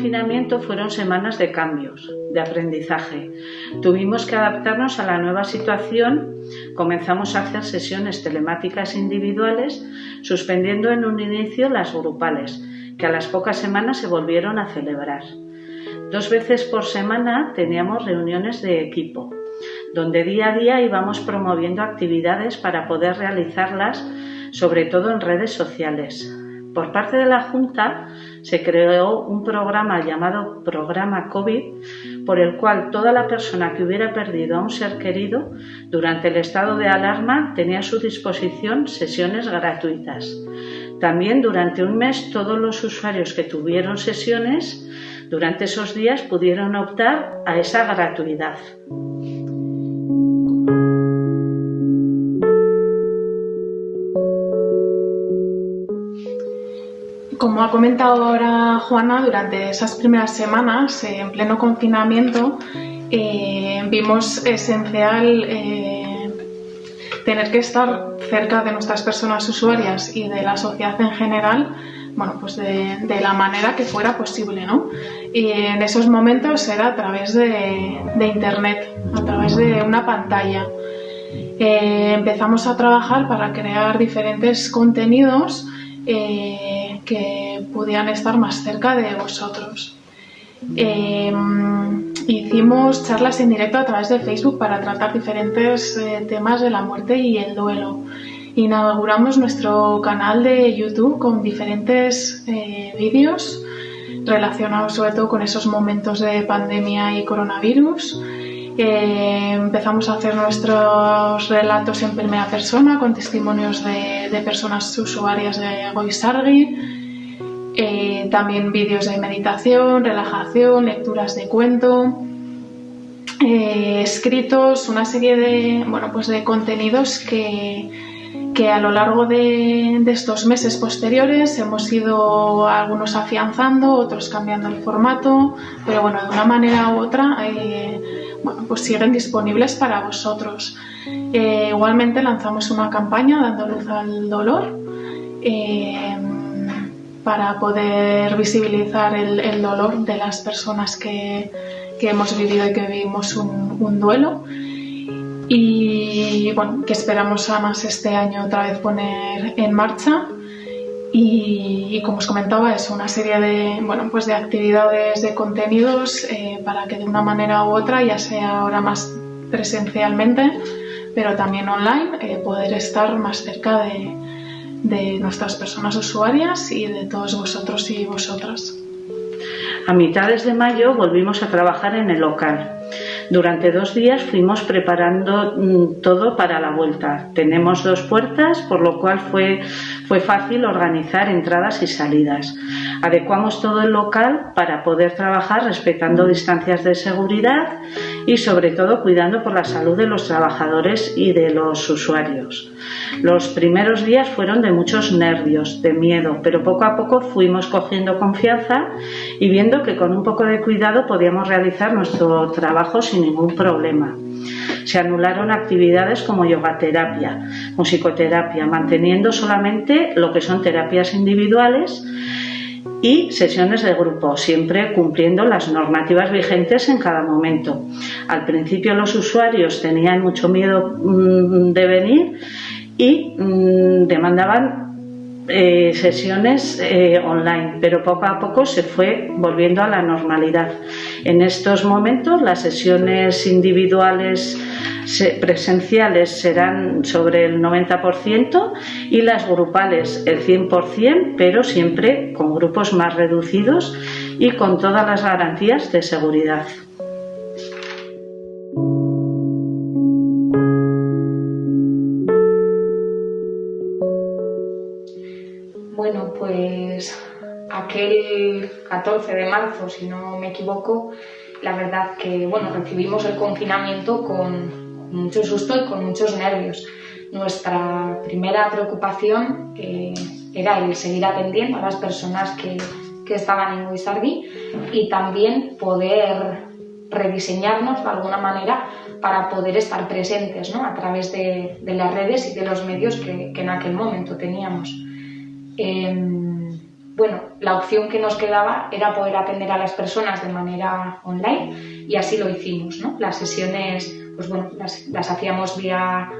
confinamiento fueron semanas de cambios, de aprendizaje. Tuvimos que adaptarnos a la nueva situación. Comenzamos a hacer sesiones telemáticas individuales, suspendiendo en un inicio las grupales, que a las pocas semanas se volvieron a celebrar. 2 veces por semana teníamos reuniones de equipo, donde día a día íbamos promoviendo actividades para poder realizarlas, sobre todo en redes sociales. Por parte de la Junta se creó un programa llamado Programa COVID, por el cual toda la persona que hubiera perdido a un ser querido durante el estado de alarma tenía a su disposición sesiones gratuitas. También durante un mes todos los usuarios que tuvieron sesiones durante esos días pudieron optar a esa gratuidad. Como ha comentado ahora Juana, durante esas primeras semanas, en pleno confinamiento, vimos esencial tener que estar cerca de nuestras personas usuarias y de la sociedad en general, pues de la manera que fuera posible, ¿no? Y en esos momentos era a través de Internet, a través de una pantalla. Empezamos a trabajar para crear diferentes contenidos que pudieran estar más cerca de vosotros. Hicimos charlas en directo a través de Facebook para tratar diferentes temas de la muerte y el duelo. Inauguramos nuestro canal de YouTube con diferentes vídeos relacionados sobre todo con esos momentos de pandemia y coronavirus. Empezamos a hacer nuestros relatos en primera persona con testimonios de personas usuarias de Goizargi, también vídeos de meditación, relajación, lecturas de cuento, escritos, una serie de contenidos que a lo largo de estos meses posteriores hemos ido algunos afianzando, otros cambiando el formato, pero de una manera u otra siguen disponibles para vosotros. Igualmente lanzamos una campaña dando luz al dolor para poder visibilizar el dolor de las personas que hemos vivido y que vivimos un duelo. Y que esperamos además este año otra vez poner en marcha y como os comentaba es una serie de actividades, de contenidos para que de una manera u otra, ya sea ahora más presencialmente pero también online, poder estar más cerca de nuestras personas usuarias y de todos vosotros y vosotras. A mitades de mayo volvimos a trabajar en el local. Durante 2 días fuimos preparando todo para la vuelta. Tenemos 2 puertas, por lo cual fue fácil organizar entradas y salidas. Adecuamos todo el local para poder trabajar respetando distancias de seguridad y sobre todo cuidando por la salud de los trabajadores y de los usuarios. Los primeros días fueron de muchos nervios, de miedo, pero poco a poco fuimos cogiendo confianza y viendo que con un poco de cuidado podíamos realizar nuestro trabajo sin ningún problema. Se anularon actividades como yogaterapia, musicoterapia, manteniendo solamente lo que son terapias individuales y sesiones de grupo, siempre cumpliendo las normativas vigentes en cada momento. Al principio los usuarios tenían mucho miedo de venir y demandaban sesiones online, pero poco a poco se fue volviendo a la normalidad. En estos momentos las sesiones individuales presenciales serán sobre el 90% y las grupales el 100%, pero siempre con grupos más reducidos y con todas las garantías de seguridad. Bueno, pues aquel 14 de marzo, si no me equivoco, la verdad que recibimos el confinamiento con mucho susto y con muchos nervios. Nuestra primera preocupación era el seguir atendiendo a las personas que estaban en Goizargi y también poder rediseñarnos de alguna manera para poder estar presentes, ¿no?, a través de las redes y de los medios que en aquel momento teníamos. bueno, la opción que nos quedaba era poder atender a las personas de manera online y así lo hicimos, ¿no? Las sesiones, pues bueno, las hacíamos vía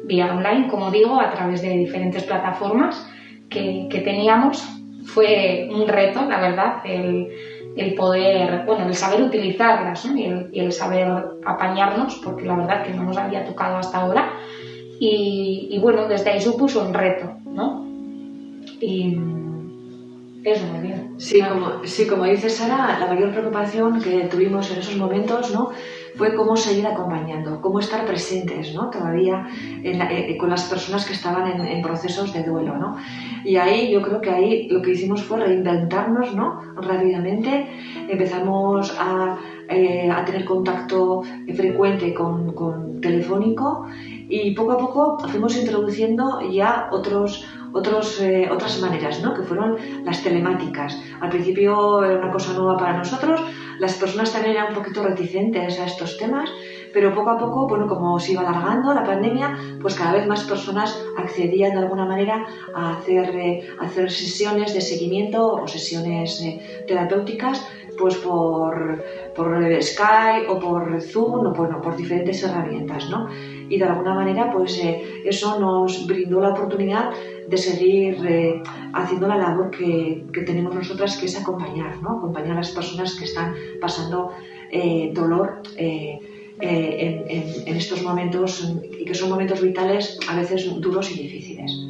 online, como digo, a través de diferentes plataformas que teníamos. Fue un reto, la verdad, el poder, bueno, el saber utilizarlas, ¿no? y el saber apañarnos, porque la verdad que no nos había tocado hasta ahora. Y bueno, desde ahí supuso un reto, ¿no? Y eso muy bien. Sí, como dice Sara, la mayor preocupación que tuvimos en esos momentos, ¿no?, fue cómo seguir acompañando, cómo estar presentes, ¿no?, todavía con las personas que estaban en procesos de duelo, ¿no? Y ahí, yo creo que ahí lo que hicimos fue reinventarnos, ¿no?, rápidamente. Empezamos a tener contacto frecuente con telefónico, y poco a poco fuimos introduciendo ya otras maneras, ¿no?, que fueron las telemáticas. Al principio era una cosa nueva para nosotros, las personas también eran un poquito reticentes a estos temas, pero poco a poco, bueno, como se iba alargando la pandemia, pues cada vez más personas accedían de alguna manera a hacer sesiones de seguimiento o sesiones terapéuticas, pues por Skype o por Zoom o por diferentes herramientas, ¿no? Y de alguna manera, pues eso nos brindó la oportunidad de seguir haciendo la labor que tenemos nosotras, que es acompañar, ¿no? Acompañar a las personas que están pasando dolor en estos momentos, y que son momentos vitales a veces duros y difíciles.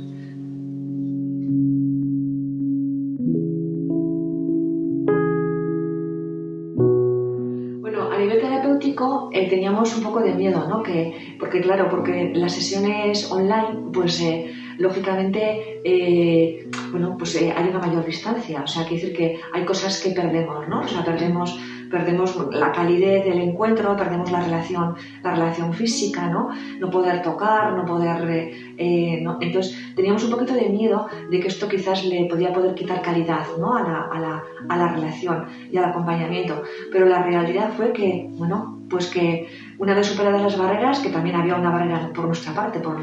Bueno, a nivel terapéutico teníamos un poco de miedo, ¿no? Porque las sesiones online, pues lógicamente, bueno, pues hay una mayor distancia, o sea, quiere decir que hay cosas que perdemos, ¿no? O sea, perdemos la calidez del encuentro, perdemos la relación física, ¿no? No poder tocar, no poder... ¿no? Entonces, teníamos un poquito de miedo de que esto quizás le podía poder quitar calidad, ¿no?, a la relación y al acompañamiento. Pero la realidad fue que, bueno, pues que una vez superadas las barreras, que también había una barrera por nuestra parte, por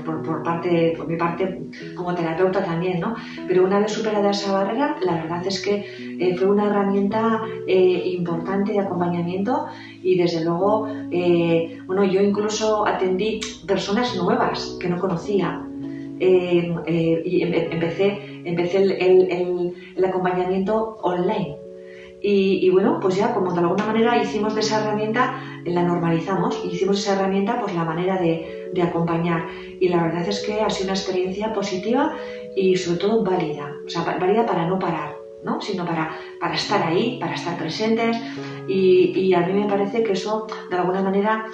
mi parte como terapeuta también, ¿no? Pero una vez superada esa barrera, la verdad es que fue una herramienta importante de acompañamiento, y desde luego, bueno, yo incluso atendí personas nuevas que no conocía. Y empecé el acompañamiento online. Y bueno, pues ya como de alguna manera hicimos de esa herramienta, la normalizamos, y hicimos esa herramienta pues la manera de acompañar. Y la verdad es que ha sido una experiencia positiva y sobre todo válida. O sea, válida para no parar, ¿no?, sino para estar ahí, para estar presentes. Y a mí me parece que eso, de alguna manera,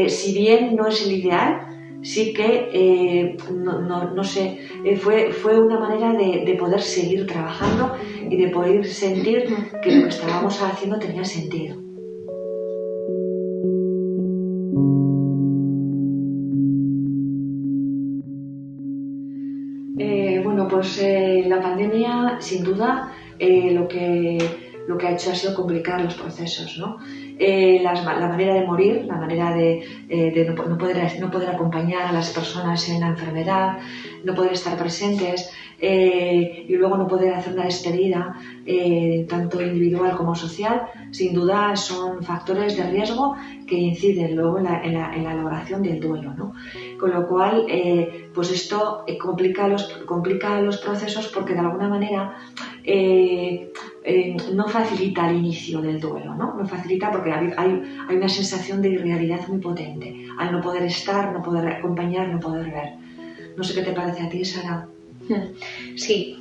si bien no es el ideal, sí que, no sé, fue una manera de poder seguir trabajando y de poder sentir que lo que estábamos haciendo tenía sentido. Bueno, pues la pandemia, sin duda, lo que ha hecho ha sido complicar los procesos, ¿no? La manera de morir, la manera de no poder acompañar a las personas en la enfermedad, no poder estar presentes, y luego no poder hacer una despedida, tanto individual como social, sin duda son factores de riesgo que inciden luego en la elaboración del duelo, ¿no? Con lo cual, pues esto complica los procesos, porque de alguna manera no facilita el inicio del duelo, ¿no? No facilita, porque hay una sensación de irrealidad muy potente al no poder estar, no poder acompañar, no poder ver. No sé qué te parece a ti, Sara. Sí,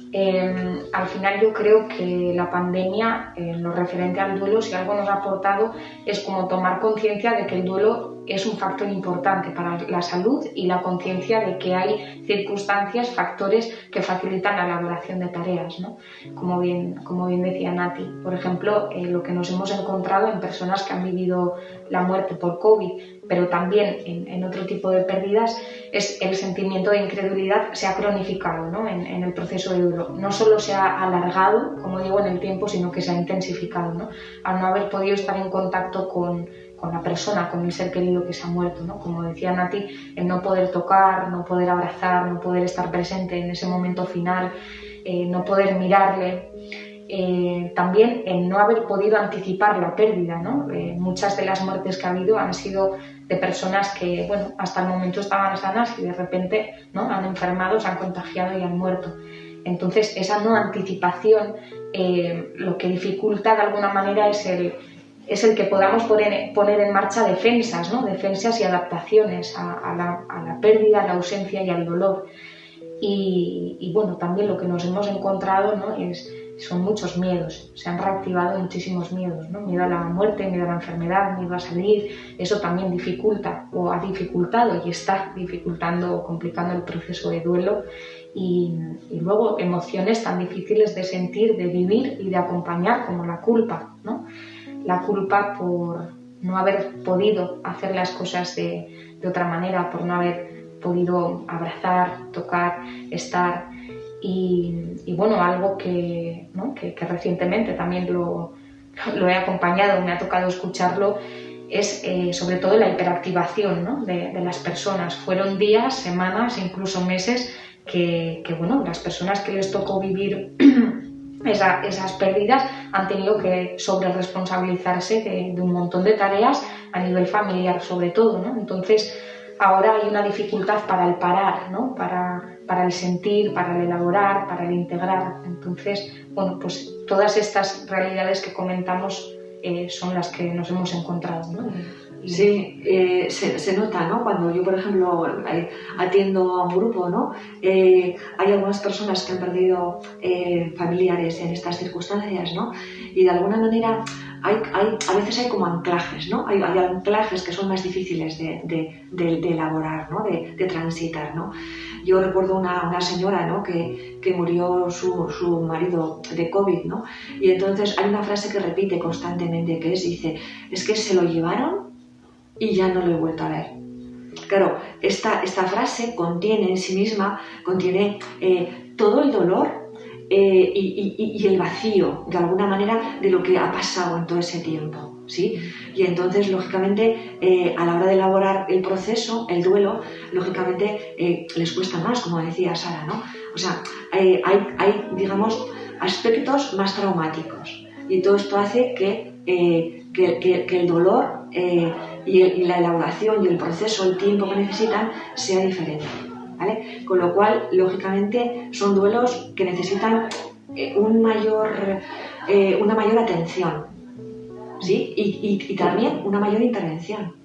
al final yo creo que la pandemia, en lo referente al duelo, si algo nos ha aportado es como tomar conciencia de que el duelo es un factor importante para la salud, y la conciencia de que hay circunstancias, factores que facilitan la elaboración de tareas, ¿no? Como bien decía Nati. Por ejemplo, lo que nos hemos encontrado en personas que han vivido la muerte por COVID, pero también en otro tipo de pérdidas, es el sentimiento de incredulidad se ha cronificado, ¿no?, en el proceso de duelo. No solo se ha alargado, como digo, en el tiempo, sino que se ha intensificado, ¿no?, al no haber podido estar en contacto con la persona, con el ser querido que se ha muerto, ¿no? Como decía Nati, el no poder tocar, no poder abrazar, no poder estar presente en ese momento final, no poder mirarle. también el no haber podido anticipar la pérdida, ¿no? Muchas de las muertes que ha habido han sido de personas que, bueno, hasta el momento estaban sanas y de repente, ¿no?, han enfermado, se han contagiado y han muerto. Entonces, esa no anticipación lo que dificulta de alguna manera es el que podamos poner en marcha defensas, ¿no?, defensas y adaptaciones a la pérdida, a la ausencia y al dolor. Y bueno, también lo que nos hemos encontrado, ¿no?, son muchos miedos, se han reactivado muchísimos miedos, ¿no? Miedo a la muerte, miedo a la enfermedad, miedo a salir. Eso también dificulta o ha dificultado y está dificultando o complicando el proceso de duelo. Y luego emociones tan difíciles de sentir, de vivir y de acompañar, como la culpa, ¿no? La culpa por no haber podido hacer las cosas de otra manera, por no haber podido abrazar, tocar, estar. Y bueno, algo que, ¿no?, que recientemente también lo he acompañado, me ha tocado escucharlo, es sobre todo la hiperactivación, ¿no?, de las personas. Fueron días, semanas, incluso meses que bueno, las personas que les tocó vivir esas pérdidas han tenido que sobreresponsabilizarse de un montón de tareas a nivel familiar, sobre todo, ¿no? Entonces, ahora hay una dificultad para el parar, ¿no?, para el sentir, para el elaborar, para el integrar. Entonces, bueno, pues todas estas realidades que comentamos son las que nos hemos encontrado, ¿no? Sí, se nota, ¿no? Cuando yo, por ejemplo, atiendo a un grupo, ¿no? Hay algunas personas que han perdido familiares en estas circunstancias, ¿no? Y de alguna manera a veces hay como anclajes, ¿no? Hay anclajes que son más difíciles de elaborar, ¿no? De transitar, ¿no? Yo recuerdo una señora, ¿no?, que murió su marido de COVID, ¿no? Y entonces hay una frase que repite constantemente, que dice, es que se lo llevaron y ya no lo he vuelto a ver. Claro, esta frase contiene en sí misma, todo el dolor y el vacío, de alguna manera, de lo que ha pasado en todo ese tiempo, ¿sí? Y entonces, lógicamente, a la hora de elaborar el proceso, el duelo, lógicamente les cuesta más, como decía Sara, ¿no? O sea, hay digamos, aspectos más traumáticos. Y todo esto hace que el dolor y la elaboración y el proceso, el tiempo que necesitan, sea diferente, ¿vale? Con lo cual, lógicamente, son duelos que necesitan una mayor atención, ¿sí? Y también una mayor intervención.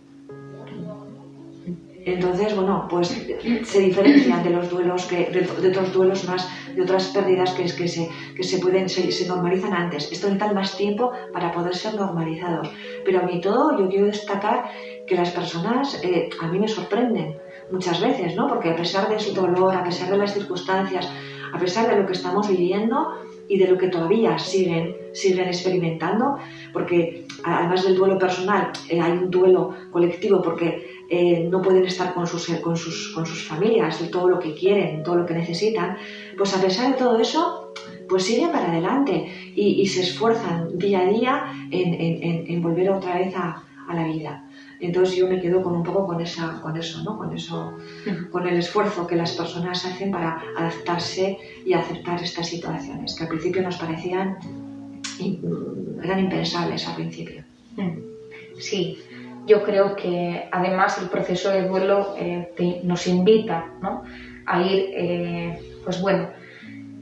Entonces, bueno, pues se diferencian de los duelos, de otros duelos más, de otras pérdidas que se normalizan antes. Esto necesita más tiempo para poder ser normalizados. Pero a mí todo, yo quiero destacar que las personas a mí me sorprenden muchas veces, ¿no? Porque a pesar de su dolor, a pesar de las circunstancias, a pesar de lo que estamos viviendo y de lo que todavía siguen experimentando, porque además del duelo personal hay un duelo colectivo, porque no pueden estar con sus familias y todo lo que quieren, todo lo que necesitan, pues a pesar de todo eso, pues siguen para adelante y se esfuerzan día a día en volver otra vez a la vida. Entonces yo me quedo un poco con eso, ¿no? Con el esfuerzo que las personas hacen para adaptarse y aceptar estas situaciones, que al principio nos parecían, eran impensables al principio. Sí. Yo creo que además el proceso de duelo nos invita, ¿no?, a ir, pues bueno,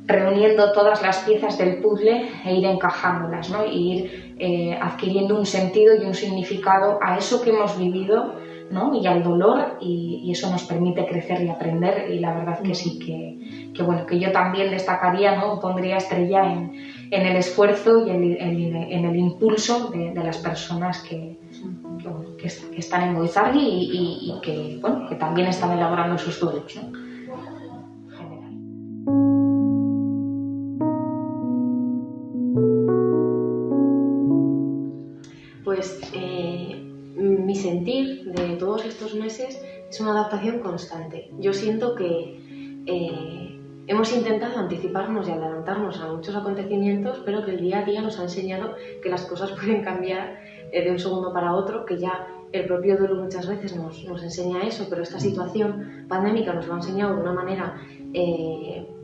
reuniendo todas las piezas del puzzle e ir encajándolas, ¿no?, y ir adquiriendo un sentido y un significado a eso que hemos vivido, ¿no?, y al dolor, y eso nos permite crecer y aprender. Y la verdad que sí, que bueno, que yo también destacaría, ¿no?, pondría estrella en el esfuerzo y en el impulso de las personas que están en Goizarri y que, bueno, que también están elaborando sus duelos, ¿no? Pues mi sentir de todos estos meses es una adaptación constante. Yo siento que hemos intentado anticiparnos y adelantarnos a muchos acontecimientos, pero que el día a día nos ha enseñado que las cosas pueden cambiar de un segundo para otro, que ya el propio duelo muchas veces nos enseña eso, pero esta situación pandémica nos lo ha enseñado de una manera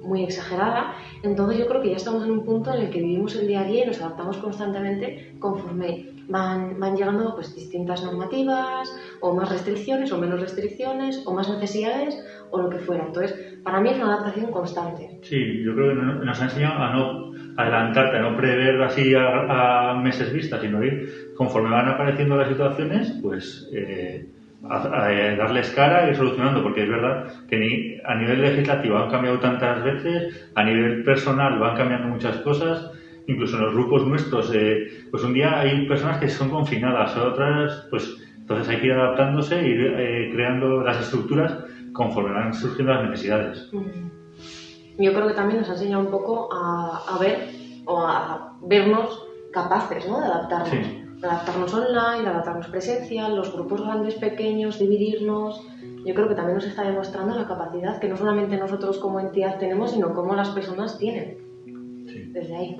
muy exagerada. Entonces yo creo que ya estamos en un punto en el que vivimos el día a día y nos adaptamos constantemente conforme van llegando pues distintas normativas, o más restricciones o menos restricciones, o más necesidades o lo que fuera. Entonces para mí es una adaptación constante. Sí, yo creo que nos ha enseñado a no adelantarte, a no prever así a meses vista, sino ir conforme van apareciendo las situaciones, pues a darles cara y ir solucionando, porque es verdad que a nivel legislativo han cambiado tantas veces, a nivel personal van cambiando muchas cosas, incluso en los grupos nuestros, pues un día hay personas que son confinadas, otras, pues entonces hay que ir adaptándose e ir creando las estructuras conforme van surgiendo las necesidades. Yo creo que también nos ha enseñado un poco a ver o a vernos capaces, ¿no?, de adaptarnos. Sí. De adaptarnos online, de adaptarnos presencial, los grupos grandes, pequeños, dividirnos. Yo creo que también nos está demostrando la capacidad que no solamente nosotros como entidad tenemos, sino como las personas tienen. Sí. Desde ahí.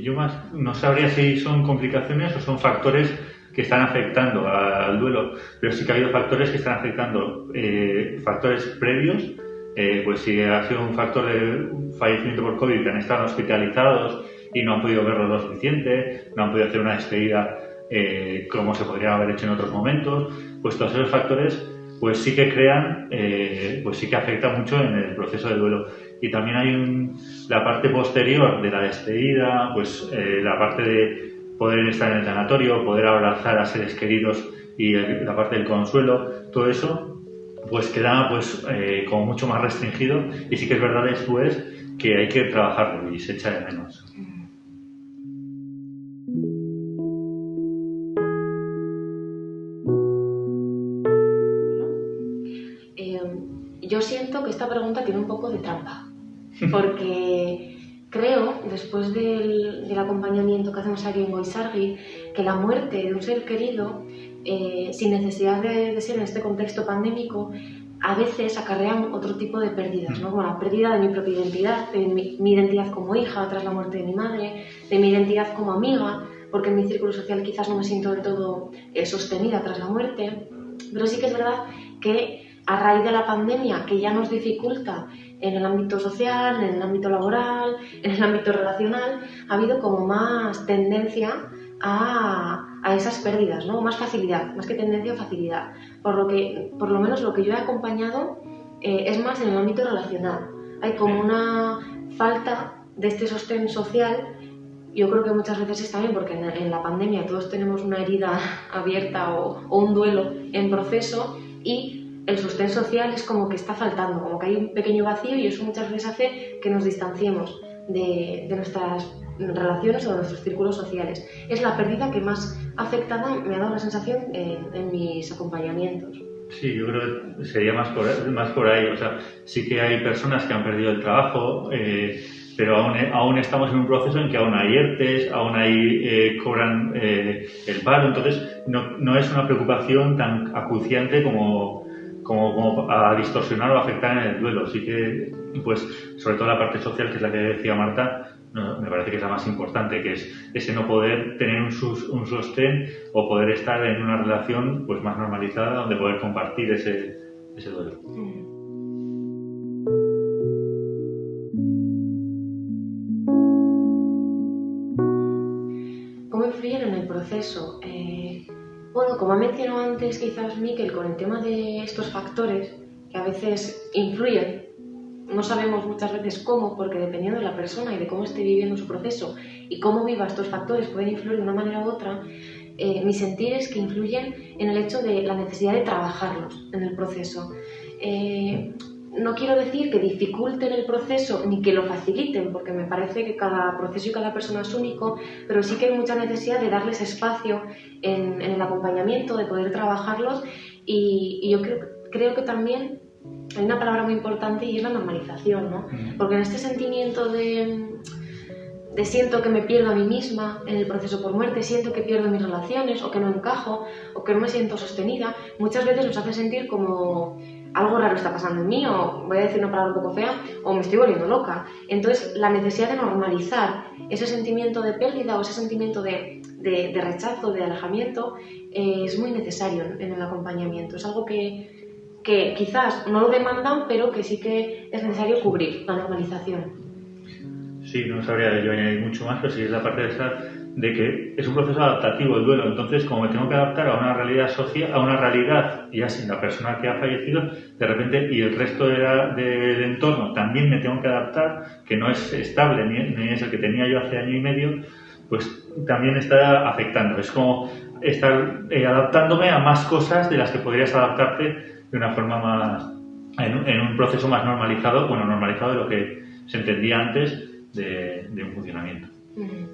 Yo no sabría si son complicaciones o son factores que están afectando al duelo, pero sí que ha habido factores que están afectando, factores previos, pues si ha sido un factor de fallecimiento por COVID, que han estado hospitalizados y no han podido verlo lo suficiente, no han podido hacer una despedida como se podría haber hecho en otros momentos, pues todos esos factores pues sí que crean, pues sí que afecta mucho en el proceso de duelo. Y también hay la parte posterior de la despedida, pues la parte de poder estar en el tanatorio, poder abrazar a seres queridos y la parte del consuelo, todo eso pues queda pues como mucho más restringido, y sí que es verdad después que hay que trabajarlo y se echa de menos. Yo siento que esta pregunta tiene un poco de trampa, porque creo, después del acompañamiento que hacemos aquí en Goizargi, que la muerte de un ser querido, sin necesidad de ser en este contexto pandémico, a veces acarrean otro tipo de pérdidas, ¿no? Como la pérdida de mi propia identidad, de mi identidad como hija tras la muerte de mi madre, de mi identidad como amiga, porque en mi círculo social quizás no me siento del todo sostenida tras la muerte. Pero sí que es verdad que a raíz de la pandemia, que ya nos dificulta en el ámbito social, en el ámbito laboral, en el ámbito relacional, ha habido como más tendencia a esas pérdidas, ¿no? Más facilidad, más que tendencia, facilidad. Por lo menos lo que yo he acompañado es más en el ámbito relacional. Hay como una falta de este sostén social. Yo creo que muchas veces es también porque en la pandemia todos tenemos una herida abierta o un duelo en proceso, y el sostén social es como que está faltando, como que hay un pequeño vacío, y eso muchas veces hace que nos distanciemos de nuestras relaciones o de nuestros círculos sociales. Es la pérdida que más afectada me ha dado la sensación en mis acompañamientos. Sí, yo creo que sería más por ahí. O sea, sí que hay personas que han perdido el trabajo, pero aún estamos en un proceso en que aún hay ERTEs, aún cobran el paro. Entonces, no es una preocupación tan acuciante como a distorsionar o afectar en el duelo. Sí que, pues, sobre todo la parte social, que es la que decía Marta, me parece que es la más importante, que es ese no poder tener un sostén o poder estar en una relación pues más normalizada, donde poder compartir ese duelo. ¿Cómo influyen en el proceso? Bueno, como ha mencionado antes quizás Miquel, con el tema de estos factores que a veces influyen, no sabemos muchas veces cómo, porque dependiendo de la persona y de cómo esté viviendo su proceso y cómo viva estos factores pueden influir de una manera u otra, mi sentir es que influyen en el hecho de la necesidad de trabajarlos en el proceso. No quiero decir que dificulten el proceso ni que lo faciliten, porque me parece que cada proceso y cada persona es único, pero sí que hay mucha necesidad de darles espacio en el acompañamiento, de poder trabajarlos, y yo creo que también hay una palabra muy importante, y es la normalización, ¿no? Porque en este sentimiento de siento que me pierdo a mí misma en el proceso por muerte, siento que pierdo mis relaciones, o que no encajo, o que no me siento sostenida, muchas veces nos hace sentir como algo raro está pasando en mí, o voy a decir una palabra un poco fea, o me estoy volviendo loca. Entonces, la necesidad de normalizar ese sentimiento de pérdida o ese sentimiento de rechazo, de alejamiento, es muy necesario en el acompañamiento. Es algo que quizás no lo demandan, pero que sí que es necesario cubrir, la normalización. Sí, no sabría yo añadir mucho más, pero sí es la parte de que es un proceso adaptativo el duelo. Entonces, como me tengo que adaptar a una realidad social, a una realidad ya sin la persona que ha fallecido, de repente, y el resto del entorno también me tengo que adaptar, que no es estable ni es el que tenía yo hace año y medio, pues también está afectando. Es como estar adaptándome a más cosas de las que podrías adaptarte de una forma más, en un proceso más normalizado, bueno, normalizado de lo que se entendía antes de un funcionamiento. Mm.